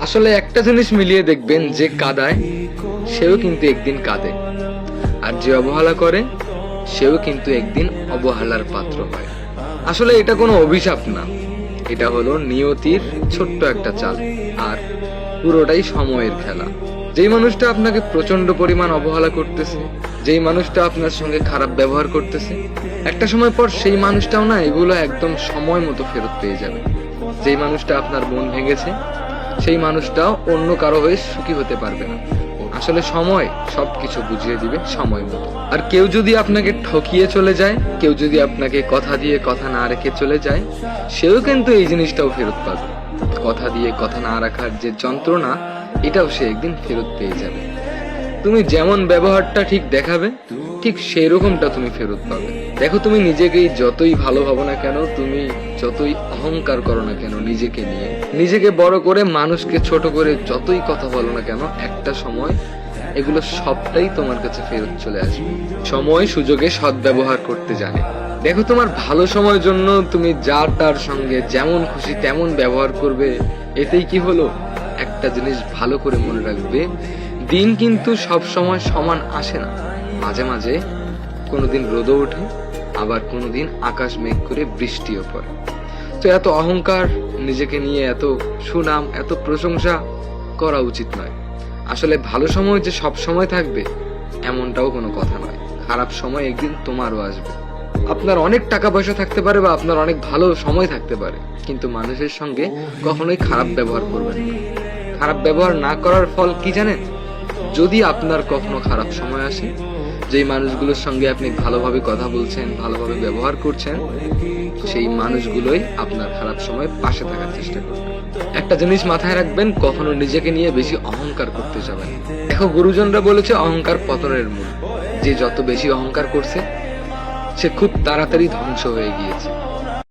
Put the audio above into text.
আসলে একটা জিনিস মিলিয়ে দেখবেন, যে কাঁদায় সেও কিন্তু একদিন কাঁদে, আর যে অবহেলা করে সেও কিন্তু একদিন অবহেলার পাত্র হয়। আসলে এটা কোনো অভিশাপ না, এটা হলো নিয়তির ছোট্ট একটা চাল, আর পুরোটাই সময়ের খেলা। যেই মানুষটা আপনাকে প্রচন্ড পরিমাণ অবহেলা করতেছে, যেই মানুষটা আপনার সঙ্গে খারাপ ব্যবহার করতেছে, একটা সময় পর সেই মানুষটাও না এগুলো একদম সময় মতো ফেরত পেয়ে যাবে। যেই মানুষটা আপনার মন ভেঙেছে, সেই মানুষটাও অন্য কারো হয়ে সুখী হতে পারবে না। আসলে সময় সবকিছু বুঝিয়ে দিবে সময় মতো। আর কেউ যদি আপনাকে ঠকিয়ে চলে যায়, কেউ যদি আপনাকে কথা দিয়ে কথা না রেখে চলে যায়, সেও কিন্তু এই জিনিসটাও ফেরত পাবে। কথা দিয়ে কথা না রাখার যে যন্ত্রণা, এটাও সে একদিন ফেরত পেয়ে যাবে। তুমি যেমন ব্যবহারটা ঠিক দেখাবে, ঠিক সেই রকমটা তুমি ফেরত পাবে। দেখো, তুমি নিজেকেই যতই ভালো ভাবো না কেন, তুমি যতই অহংকার করো না কেন নিজেকে নিয়ে, নিজেকে বড় করে মানুষকে ছোট করে যতই কথা বলো না কেন, একটা সময় এগুলো সবটাই তোমার কাছে ফেরত চলে আসবে। সময় সুযোগে সদ্ব্যবহার করতে জানে। দেখো, তোমার ভালো সময়ের জন্য তুমি যার তার সঙ্গে যেমন খুশি তেমন ব্যবহার করবে, এতেই কি হলো? একটা জিনিস ভালো করে মনে রাখবে, দিন কিন্তু সব সময় সমান আসে না। মাঝে মাঝে কোনোদিন রোদও ওঠে, আবার কোনোদিন আকাশ মেঘ করে বৃষ্টিও পড়ে। তো এত অহংকার, নিজেকে নিয়ে এত সুনাম, এত প্রশংসা করা উচিত নয়। আসলে ভালো সময় যে সব সময় থাকবে এমনটাও কোনো কথা নয়। খারাপ সময় একদিন তোমারও আসবে। আপনার অনেক টাকা পয়সা থাকতে পারে বা আপনার অনেক ভালো সময় থাকতে পারে, কিন্তু মানুষের সঙ্গে কখনোই খারাপ ব্যবহার করবেন না। খারাপ ব্যবহার না করার ফল কি জানেন? যদি আপনার কখনো খারাপ সময় আসে, যেই মানুষগুলোর সঙ্গে আপনি ভালোভাবে কথা বলছেন, ভালোভাবে ব্যবহার করছেন, সেই মানুষগুলোই আপনার খারাপ সময় পাশে থাকার চেষ্টা করবে। একটা জিনিস মাথায় রাখবেন, কখনো নিজেকে নিয়ে বেশি অহংকার করতে যাবেন। দেখো, গুরুজনরা বলেছে অহংকার পতনের মূল। যে যত বেশি অহংকার করছে, সে খুব তাড়াতাড়ি ধ্বংস হয়ে গিয়েছে।